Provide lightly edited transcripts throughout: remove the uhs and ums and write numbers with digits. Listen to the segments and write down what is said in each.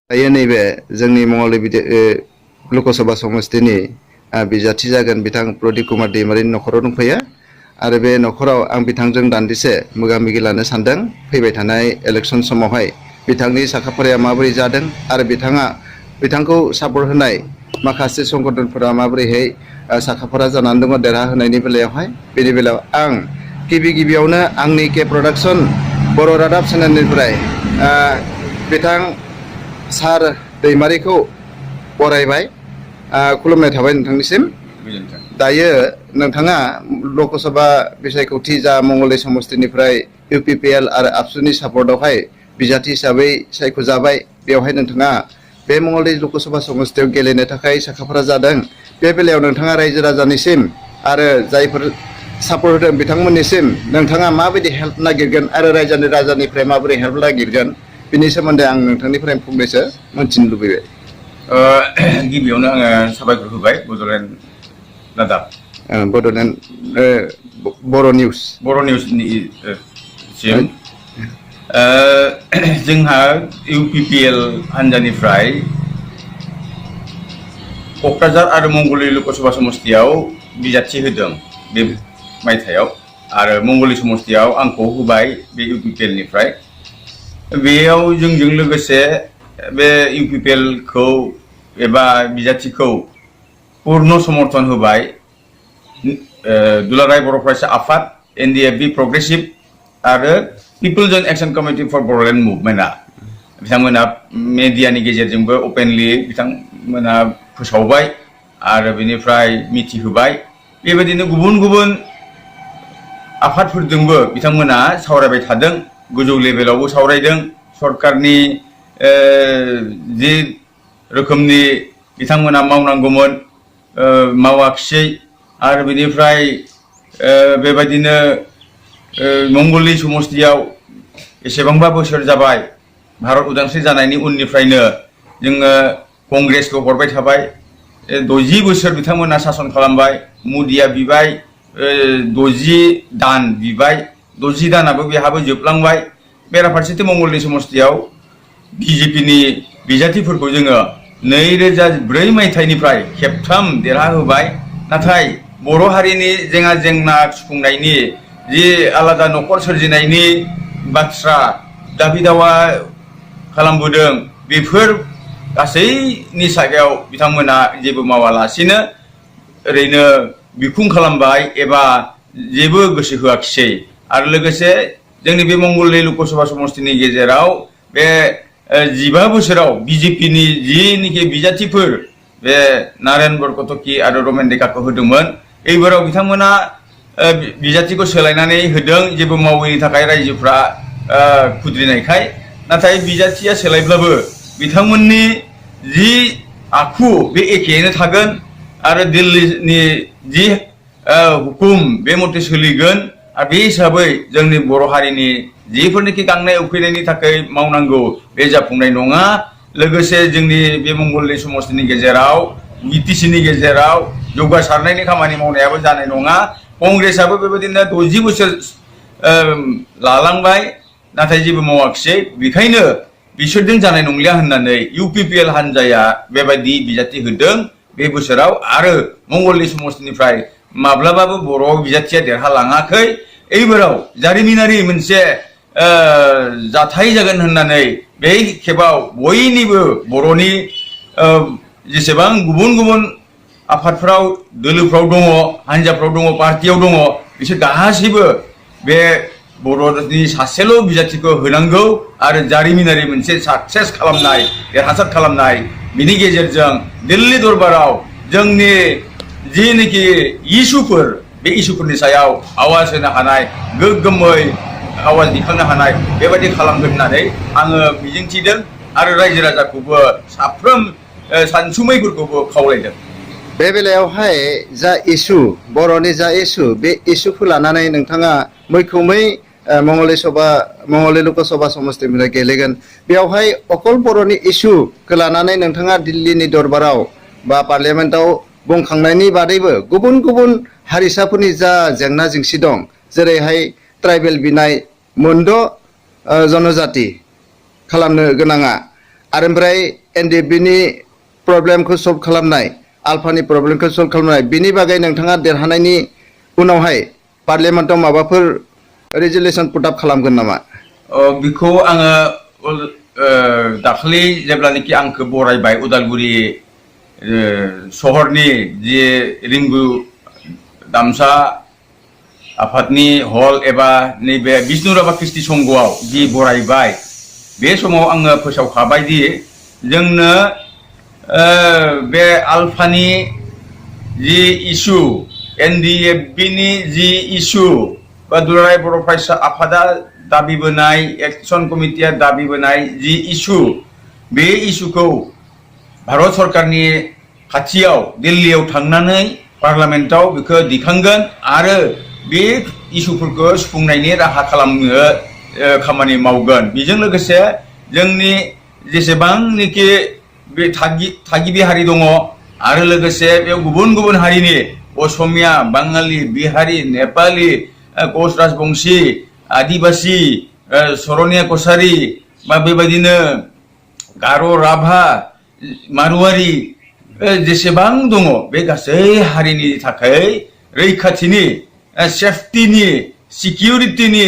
दायो नैबे जोंनि मंगलदै लकसभा समस्तिनि बिजाथि जागोन बिथां प्रदीप कुमार दैमारिनि न'खराव दंफैयो आरो बे न'खराव आं बिथांजों दान्दिसे मोगा-मोगि लानो सानदों फैबाय थानाय इलेक्सन समावहाय बिथांनि साखाफाराया माबोरै जादों आरो बिथांखौ सापर्ट होनाय माखासे संगठनफोरा माबोरैहाय साखाफारा जानानै दङ देरहाहोनायनि बेलायावहाय बेनि बेलायाव आं गिबियावनो आंनि के प्रडाक्शन बर' रादाब चेनेलनिफ्राय बिथां सार दैमारिखौ बरायबाय खुलुमनाय थाबाय नोंथांनिसिम दायो नोंथाङा लकसभा बिसायख'थि जा मंगलदै समस्तिनिफ्राय UPPL आरो आबसुनि सापर्टआवहाय बिजाथि हिसाबै सायख'जाबाय बेवहाय नोंथाङा बे मंगलदै लकसभा समस्तियाव गेलेनो थाखाय साखाफारा जादों बे बेलायाव नोंथाङा रायजो राजानिसिम आरो जायफोर सापर्ट होदों बिथांमोननिसिम नोंथाङा माबायदि हेल्प नागिरगोन आरो राजानिफ्राय माबोरै हेल्प नागिरगोन बिनि सोमोन्दै आं नोंथांनिफ्राय फंनैसो मोनथिनो लुबैबाय। गिबियावनो आङो साबायखर होबाय बड'लेण्ड रादाब बड'लेण्ड बर' निउसनि सिम जोंहा UPPL हान्जानिफ्राय क'क्राझार आरो मंगलदै लकसभा समस्तियाव बिजाथि होदों बे मायथाइयाव आरो मंगलदै समस्तियाव आंखौ होबाय बे UPPL निफ्राय बेयाव जोंजों लोगोसे बे UPPL खौ एबा बिजाथिखौ पूर्ण समर्थन होबाय दुलाराय बर' फरायसा आफाद NDFB प्रग्रेसिभ आरो people's action committee for Bodoland मुभमेन्टआ बिथांमोना मेडियानि गेजेरजोंबो अपेनलि बिथांमोना फोसावबाय आरो बेनिफ्राय मिथिहोबाय बेबायदिनो गुबुन आफादफोरजोंबो बिथांमोना सावरायबाय थादों गोजौ लेभेलावबो सावरायदों सरकारनि जि रोखोमनि बिथांमोना मावनांगौमोन मावाखिसै आरो बेनिफ्राय बेबायदिनो मंगलदै समस्तियाव एसेबांबा बोसोर जाबाय भारत उदांस्रि जानायनि उननिफ्रायनो जोङो कंग्रेसखौ हरबाय थाबाय 60 बोसोर बिथांमोना सासन खालामबाय मोदिया बिबाय 60 दान बिबाय 60 दानाबो बेहाबो जोबलांबाय बेराफारसेथिं मंगलदै समस्तियाव BJPनि बिजाथिफोरखौ जोङो 2004 मायथाइनिफ्राय खेबथाम देरहाहोबाय नाथाय बर' हारिनि जेंना सुफुंनायनि जि आलादा न'खर सोरजिनायनि बाथ्रा दाबि दावा खालामबोदों बेफोर गासैनि सायाव बिथांमोना जेबो मावालासिनो ओरैनो बिखुं खालामबाय एबा जेबो गोसो होआखिसै आरो लोगोसे जोंनि बे मंगलदै लकसभा समस्तिनि गेजेराव बे 15 बोसोराव BJPनि जिनिखि बिजाथिफोर बे नारायण बरक'टकि आरो रमेन डेकाखौ होदोंमोन এইबाराव बिथांमोना बिजाथिखौ सोलायनानै होदों जेबो मावैनि थाखाय रायजोफ्रा खुद्रिनायखाय नाथाय बिजाथिया सोलायब्लाबो बिथांमोननि जि आखु बे एखेयैनो थागोन आरो दिल्लीनि जि हुकुम बे मथे सोलिगोन आरो बे हिसाबै जोंनि बर' हारिनि जिफोरनिखि गांनाय उखैनायनि थाखाय मावनांगौ बे जाफुंनाय नङा लोगोसे जोंनि बे मंगलदै समस्तिनि गेजेराव BTCनि गेजेराव जौगासारनायनि खामानि मावनायाबो जानाय नङा कंग्रेसआबो बेबायदिनो 60 बोसोर लालांबाय नाथाय जेबो मावाखिसै बेखायनो बिसोरजों जानाय नंलिया होननानै UPPL हान्जाया बेबायदि बिजाथि होदों बे बोसोराव आरो मंगलदै समस्तिनिफ्राय माब्लाबाबो बर' बिजाथिया देरहालाङाखै এইবাराव जारिमिनारि मोनसे जाथाय जागोन होननानै बे खेबाव बयनिबो बर'नि जेसेबां गुबुन आफादफ्राव दोलोफ्राव दङ हान्जाफ्राव दङ पार्टियाव दङ बिसोर गासैबो बे बर'नि सासेल' बिजाथिखौ होनांगौ आरो जारिमिनारि मोनसे साक्सेस खालामनाय देरहासार खालामनाय बिनि गेजेरजों दिल्ली दरबाराव जोंनि जिनिखि इस्युफोर बे इस्युफोरनि सायाव आवाज होनो हानाय गोग्गोमै आवाज दिखांनो हानाय बेबायदि खालामगोन होननानै आङो मिजिंथिदों आरो रायजो राजाखौबो साफ्रोम सानसुमैफोरखौबो खावलायदों बे बेलायावहाय जा इस्यु बर'नि जा इस्यु बे इस्युखौ लानानै नोंथाङा मैखोमै मंगलदै लकसभा समस्तिनिफ्राय गेलेगोन बेवहाय अकल बर'नि इस्युखौ लानानै नोंथाङा दिल्लीनि दरबाराव बा पार्लियामेन्टआव बुंखांनायनि बादैबो गुबुन हारिसाफोरनि जा जेंना जेंसि दं जेरैहाय ट्राइबेल बिनाय मोनद' जनजाति खालामनो गोनाङा आरो ओमफ्राय एनडिएफबिनि प्रब्लेमखौ सल्भ खालामनाय आल्फानि प्रब्लेमखौ सल्भ खालामनाय बिनि बागै नोंथाङा देरहानायनि उनावहाय पार्लियामेन्टआव माबाफोर रेजुलेसन पुटआप खालामगोन नामा? बिखौ आङो दाखालि जेब्लानोखि आंखौ बरायबाय उदालगुरि सहरनि जे रिंगु दामसा आफादनि हल एबा नैबे बिष्णुराभा कृष्टि संघआव जि बरायबाय बे समाव आङो फोसावखाबाय दि जोंनो बे आल्फानि जि इसु एनडिएफबिनि जि इसु बा दुलाराय बर' फरायसा आफादा दाबिबोनाय एक्सन कमिटिया दाबिबोनाय जि इसु बे इसुखौ भारत सरकारनि खाथियाव दिल्लीयाव थांनानै पार्लामेन्टआव बेखौ दिखांगोन आरो बे इसुफोरखौ सुफुंनायनि राहा खालामनो खामानि मावगोन। बेजों लोगोसे जोंनि जेसेबांनोखि बे थागिबि हारि दङ आरो लोगोसे बेयाव गुबुन गुबुन हारिनि असमिया बाङालि बिहारि नेपालि कच राजबंशी आदिबासि सरनिया कसारि बा बेबायदिनो गार' राभा मारुवारि जेसेबां दङ बे गासै हारिनि थाखाय रैखाथिनि सेफटिनि सिकिउरिटिनि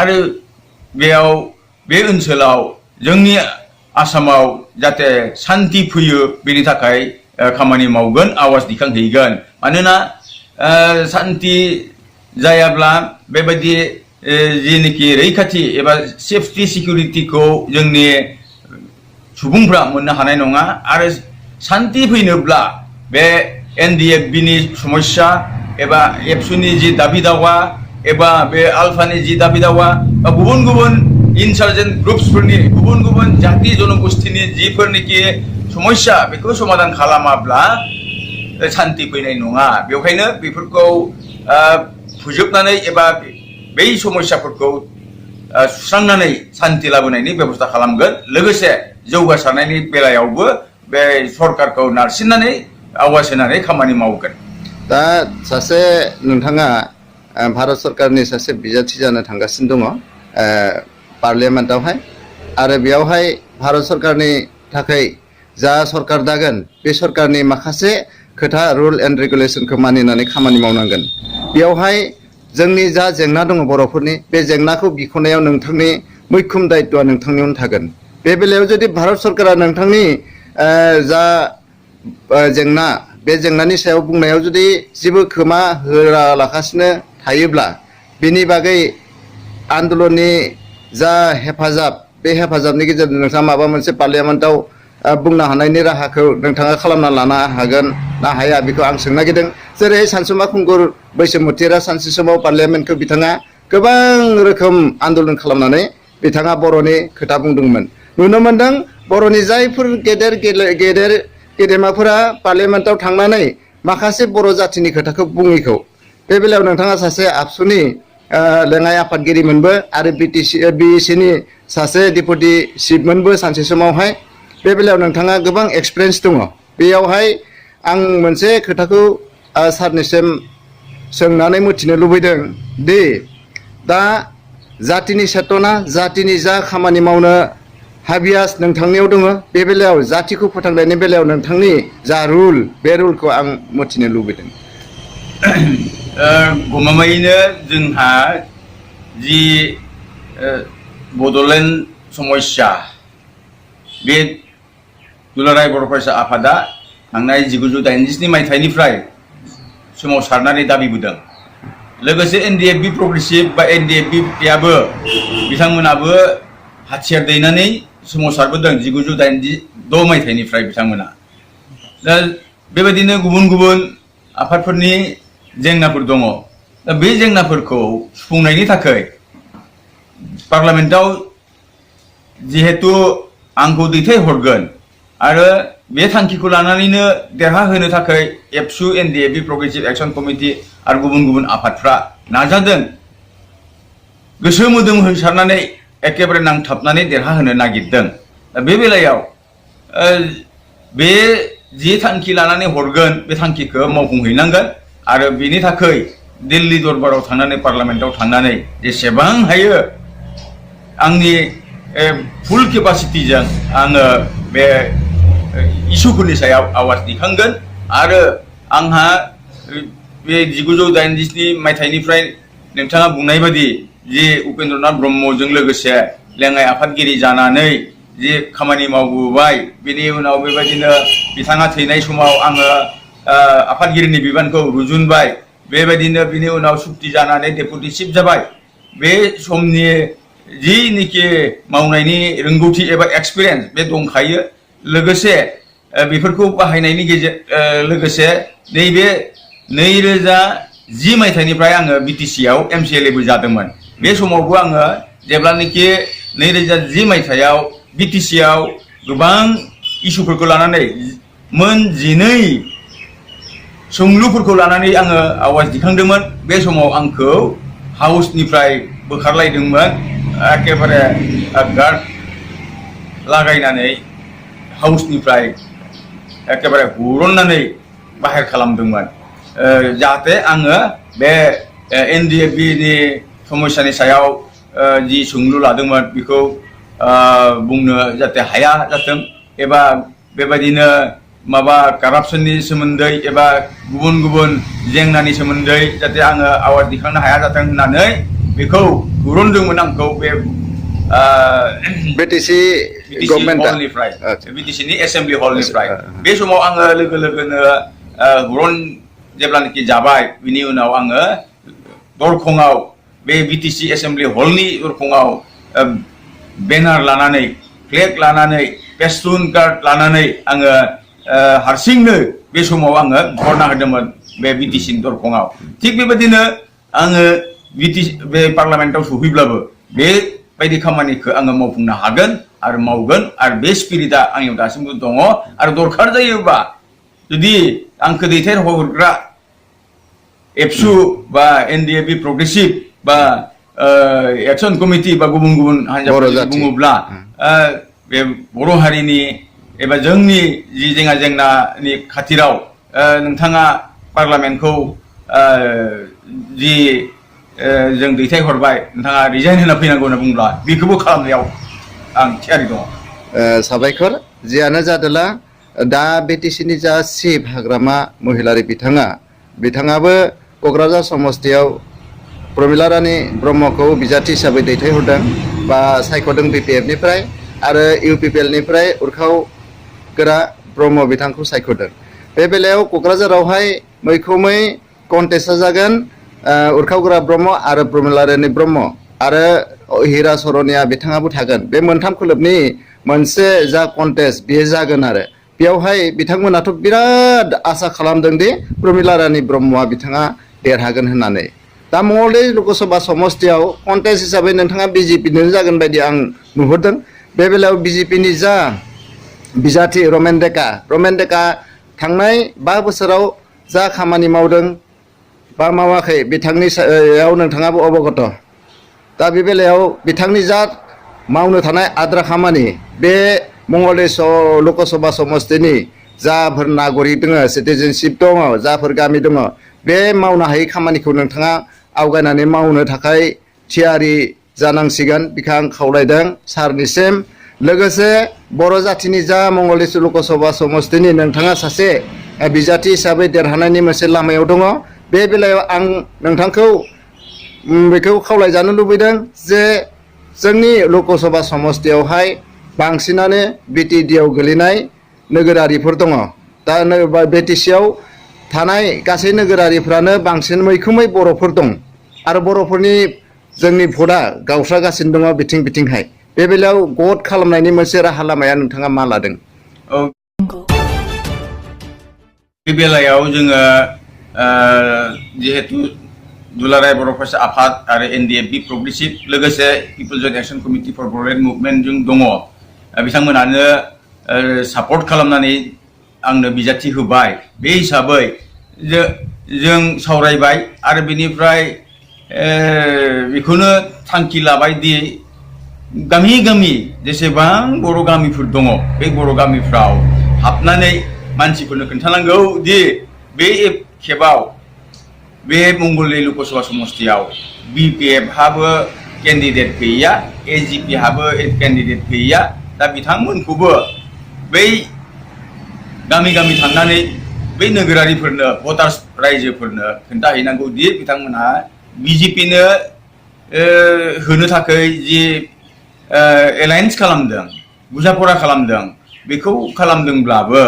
आरो बेयाव बे ओनसोलाव जोंनि आसामाव जाहाथे शान्ति फैयो बेनि थाखाय खामानि मावगोन आवाज दिखांहैगोन। मानोना शान्ति जायाब्ला बेबायदि जेनोखि रैखाथि एबा सेफटि सिकिउरिटिखौ जोंनि सुबुंफ्रा मोननो हानाय नङा आरो शान्ति फैनोब्ला बे एनडिएफबिनि समस्या एबा एबसुनि जि दाबि दावा एबा बे आल्फानि जि दाबि दावा बा गुबुन गुबुन इनसार्जेन्ट ग्रुप्सफोरनि गुबुन गुबुन जाति जनगोष्ठीनि जिफोरनिखि समस्या बेखौ समाधान खालामाब्ला शान्ति फैनाय नङा। बेवहायनो बेफोरखौ फोजोबनानै एबा बै समस्याफोरखौ सुस्रांनानै शान्ति लाबोनायनि बेबस्था खालामगोन। लोगोसे जौगासारनायनि बेलायावबो बे सरकारखौ नारसिननानै आवाज होनानै खामानि मावगोन। दा सासे नोंथाङा भारत सरकारनि सासे बिजाथि जानो थांगासिनो दङ पार्लियामेन्टआवहाय आरो बेयावहाय भारत सरकारनि थाखाय जा सरकार दागोन बे सरकारनि माखासे खोथा रुल एन्ड रेगुलेसनखौ मानिनानै खामानि मावनांगोन। बेयावहाय जोंनि जा जेंना दङ बर'फोरनि बे जेंनाखौ बिख'नायाव नोंथांनि मैखोम दायित्वआ नोंथांनियावनो थागोन। बे बेलायाव जुदि भारत सरकारा नोंथांनि जा जेंना बे जेंनानि सायाव बुंनायाव जुदि जेबो खोमा होआलासिनो थायोब्ला बेनि बागै आन्दलननि जा हेफाजाब बे हेफाजाबनि गेजेरजों नोंथाङा माबा मोनसे पार्लियामेन्टआव बुंनो हानायनि राहाखौ नोंथाङा खालामना लानो हागोन ना हाया बेखौ आं सोंनो नागिरदों। जेरै सानसुमा खुंगुर बैसोमुथिया सानसे समाव पार्लियामेन्टखौ बिथाङा गोबां रोखोम आन्दलन खालामनानै बिथाङा बर'नि खोथा बुंदोंमोन। नुनो मोनदों बर'नि जायफोर गेदेमाफोरा पार्लियामेन्टआव थांनानै माखासे बर' जाथिनि खोथाखौ बुङैखौ बे बेलायाव नोंथाङा सासे आबसुनि लेङाइ आफादगिरिमोनबो आरो बिएसिनि सासे डेपुटि चिफमोनबो सानसे समावहाय बे बेलायाव नोंथाङा गोबां एक्सपिरियेन्स दङ। बेयावहाय आं मोनसे खोथाखौ सारनिसिम सोंनानै मिथिनो लुबैदों दि दा जातिनि चेतना जातिनि जा खामानि मावनो हाबियास नोंथांनियाव दङ बे बेलायाव जातिखौ फोथांनायनि बेलायाव नोंथांनि जा रुल बे रुलखौ आं मिथिनो लुबैदों। गमामायैनो जोंहा जि बड'लेण्ड समस्या बे दुलाराय बर' फरायसा आफादा थांनाय 1987 मायथाइनिफ्राय सोमावसारनानै दाबिबोदों। लोगोसे एनडिएफबि प्रग्रेसिभ बा एनडिएफबियाबो बिथांमोनाबो हाथियार दैनानै सोमावसारबोदों 1986 मायथाइनिफ्राय बिथांमोना। दा बेबायदिनो गुबुन गुबुन आफादफोरनि जेंनाफोर दङ। दा बे जेंनाफोरखौ सुफुंनायनि थाखाय पार्लामेन्टआव जिहेतु आंखौ दैथायहरगोन आरो बे थांखिखौ लानानैनो देरहाहोनो थाखाय एबसु एनडिएफबि प्रग्रेसिभ एक्सन कमिटि आरो गुबुन गुबुन आफादफ्रा नाजादों। गोसो मोदोम होसारनानै एकेबारे नांथाबनानै देरहाहोनो नागिरदों। दा बे बेलायाव बे जि थांखि लानानै हरगोन बे थांखिखौ मावफुंहैनांगोन आरो बेनि थाखाय दिल्ली दरबाराव थांनानै पार्लामेन्टआव थांनानै जेसेबां हायो आंनि फुल केपासिटिजों आङो बे इसुफोरनि सायाव आवाज दैखांगोन आरो आंहा बे 1987 मायथाइनिफ्राय नोंथाङा बुंनाय बायदि जे उपेन्द्रनाथ ब्रह्मजों लोगोसे लेङाइ आफादगिरि जानानै जे खामानि मावबोबाय बेनि उनाव बेबायदिनो बिथाङा थैनाय समाव आङो आफादगिरिनि बिबानखौ रुजुनबाय बेबायदिनो बिनि उनाव सुक्ति जानानै डेपुटि चिफ जाबाय बे समनि जिनिखि मावनायनि रोंगौथि एबा एक्सपिरियेन्स बे दंखायो लोगोसे बेफोरखौ बाहायनायनि लोगोसे नैबे 2010 मायथाइनिफ्राय आङो BTC आव MCLA बो जादोंमोन बे समावबो आङो जेब्लानोखि 2010 मायथाइयाव BTC आव गोबां इसुफोरखौ लानानै मोन 12 सोंलुफोरखौ लानानै आङो आवाज दिखांदोंमोन बे समाव आंखौ हाउसनिफ्राय बोखारलायदोंमोन एकेबारे गार्ड लागायनानै हाउसनिफ्राय एकेबारे हुरननानै बाहेर खालामदोंमोन जाहाथे आङो बे NDFB नि समस्यानि सायाव जि सोंलु लादोंमोन बेखौ बुंनो जाहाथे हाया जाथों एबा बेबायदिनो माबा कारापसननि सोमोन्दै एबा गुबुन गुबुन जेंनानि सोमोन्दै जाहाथे आङो आवाज दिखांनो हाया जाथों होननानै बेखौ हुरनदोंमोन आंखौ बे BTC गभर्नमेन्टनिफ्राय BTC नि एसेम्बलि हलनिफ्राय बे समाव आङो लोगो लोगोनो हुरन जेब्लानोखि जाबाय बिनि उनाव आङो दरखंआव बे BTC एसेम्बलि हलनि दरखंआव बेनार लानानै फ्लेग लानानै पेस्टुन कार्ड लानानै आङो हारसिंनो बे समाव आङो धरना होदोंमोन बे BTC नि दरखंआव थिग बेबायदिनो आङो बे पार्लामेन्टआव सौफैब्लाबो बेबायदि खामानिखौ आङो मावफुंनो हागोन आरो मावगोन आरो बे स्पिरिटआ आंनियाव दासिमबो दङ आरो दरखार जायोबा जुदि आंखौ दैथायहरग्रा एबसु बा NDFB प्रग्रेसिभ बा एक्सन कमिटि बा गुबुन गुबुन हान्जाफोर बुङोब्ला बे बर' हारिनि एबा जोंनि जि जेंनानि खाथिराव नोंथाङा पार्लामेन्टखौ जि जों दैथायहरबाय नोंथाङा रिजाइन होना फैनांगौ होनना बुंब्ला बेखौबो खालामनायाव आं थियारि दङ साबायखर जियानो जादोला दा BTC नि जा चिफ हाग्रामा महिलारि बिथाङाबो क'क्राझार समस्तियाव प्रमिला रानी ब्रह्मखौ बिजाथि हिसाबै दैथायहरदों बा सायख'दों BPF निफ्राय आरो UPPL निफ्राय उरखाव गोरा ब्रह्म बिथांखौ सायख'दों बे बेलायाव क'क्राझारावहाय मैखोमै कन्टेस्टआ जागोन उरखावगोरा ब्रह्म आरो प्रमिला रानी ब्रह्म आरो हिरा सरनिया बिथाङाबो थागोन बे मोनथाम खोलोबनि मोनसे जा कन्टेस्ट बेयो जागोन आरो बेयावहाय बिथांमोनाथ' बिराद आसा खालामदों दि प्रमिला रानी ब्रह्मआ बिथाङा देरहागोन होननानै दा मंगलदै लकसभा समस्तियाव कन्टेस्ट हिसाबै नोंथाङा BJP-नो जागोन बायदि आं नुहुरदों बे बेलायाव BJP-नि जा बिजाथि रमेन डेका थांनाय 5 बोसोराव जा खामानि मावदों बा मावाखै बिथांनि सायाव नोंथाङाबो अबगत दा बे बेलायाव बिथांनि जा मावनो थानाय आद्रा खामानि बे मंगलदै लकसभा समस्तिनि जाफोर नागरिक दङ सिटिजेनशिप दङ जाफोर गामि दङ बे मावनो हायै खामानिखौ नोंथाङा आवगायनानै मावनो थाखाय थियारि जानांसिगोन बिखौ आं खावलायदों सारनिसिम लोगोसे बर' जाथिनि जा मंगलदै लकसभा समस्तिनि नोंथाङा सासे बिजाथि हिसाबै देरहानायनि मोनसे लामायाव दङ बे बेलायाव आं नोंथांखौ बेखौ खावलायजानो लुबैदों जे जोंनि लकसभा समस्तियावहाय बांसिनानो BTD-आव गोलैनाय नोगोरारिफोर दङ दा BTC-आव थानाय गासै नोगोरारिफ्रानो बांसिन मैखोमै बर'फोर दं आरो बर'फोरनि जोंनि भटआ गावस्रागासिनो दङ बिथिंहाय बे बेलायाव गद खालामनायनि मोनसे राहा लामाया नोंथाङा मा लादों बे बेलायाव जोङो जिहेतु दुलाराय बर' फरायसा आफाद आरो NDFB प्रग्रेसिभ लोगोसे people's joint action committee for Bodoland movement जों दङ बिथांमोनानो सापर्ट खालामनानै आंनो बिजाथि होबाय बे हिसाबै जों सावरायबाय आरो बेनिफ्राय बेखौनो थांखि लाबाय दि गामि गामि जेसेबां बर' गामिफोर दङ बे बर' गामिफ्राव हाबनानै मानसिफोरनो खोन्थानांगौ दि बे खेबाव बे मंगलदै लकसभा समस्तियाव BPF-हाबो केन्डिडेट गैया एजिपि हाबो केन्डिडेट गैया दा बिथांमोनखौबो बै गामि गामि थांनानै बै नोगोरारिफोरनो भटार्स रायजोफोरनो खोन्थाहैनांगौ दि बिथांमोनहा बिजेपिनो होनो थाखाय जि एलायन्स खालामदों बुजाफरा खालामदों बेखौ खालामदोंब्लाबो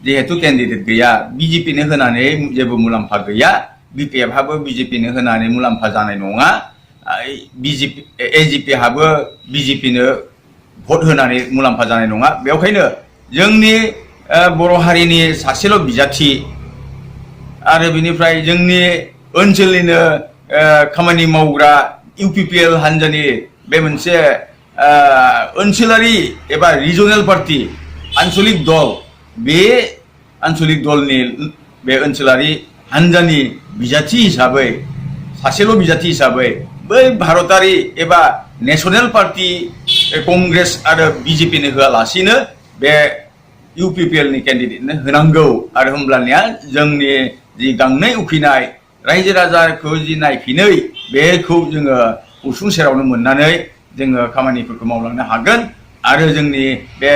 जिहेतु केन्डिडेट गैया बिजेपिनो होनानै जेबो मुलाम्फा गैया बिपिएफ हाबो बिजेपिनो होनानै मुलाम्फा जानाय नङा बिजेपि एजिपि हाबो बिजेपिनो भट होनानै मुलाम्फा जानाय नङा बेवहायनो जोंनि बर' हारिनि सासेल' बिजाथि आरो बिनिफ्राय जोंनि ओनसोलनिनो खामानि मावग्रा इउपिपिएल हान्जानि बे मोनसे ओनसोलारि एबा रिजनेल पार्टी आन्चलिक दल बे आन्चलिक दलनि बे ओनसोलारि हान्जानि बिजाथि हिसाबै सासेल' बिजाथि हिसाबै बै भारतारि एबा नेशनेल पार्टी कंग्रेस आरो बिजेपिनो होआलासिनो बे इउपिपिएलनि केन्डिडेटनो होनांगौ आरो होमब्लानिया जोंनि जि गांनाय उखैनाय रायजो राजाखौ जि नायफिनै बेखौ जोङो उसुं सेरावनो मोननानै जोङो खामानिफोरखौ मावलांनो हागोन आरो जोंनि बे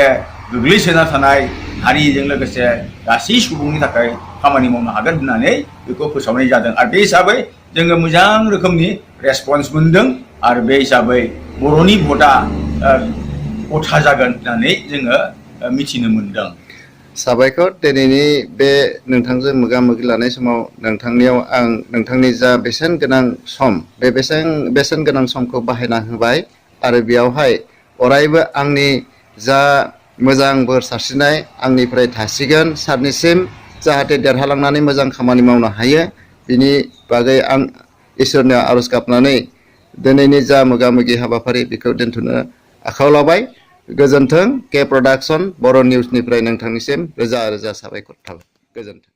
गोग्लैसोना थानाय हारिजों लोगोसे गासै सुबुंनि थाखाय खामानि मावनो हागोन होननानै बेखौ फोसावनाय जादों आरो बे हिसाबै जोङो मोजां रोखोमनि रेसपन्स मोनदों आरो बे हिसाबै बर'नि भटआ गथा जागोन होननानै जोङो मिथिनो मोनदों। साबायखर दिनैनि बे नोंथांजों मोगा मोगि लानाय समाव नोंथांनियाव आं नोंथांनि जा बेसेन गोनां सम बे बेसेन गोनां समखौ बाहायना होबाय आरो बेयावहाय अरायबो आंनि जा मोजां बोर सारस्रिनाय आंनिफ्राय थासिगोन सारनिसिम जाहाथे देरहालांनानै मोजां खामानि मावनो हायो बिनि बागै आं इसोरनियाव आरज गाबनानै दिनैनि जा मोगा मोगि हाबाफारि बेखौ दोनथ'नो आखायाव लाबाय। गोजोन्थों। के प्रडाक्शन बर' निउसनिफ्राय नोंथांनिसिम रोजा रोजा साबायखर थाबाय। गोजोन्थों।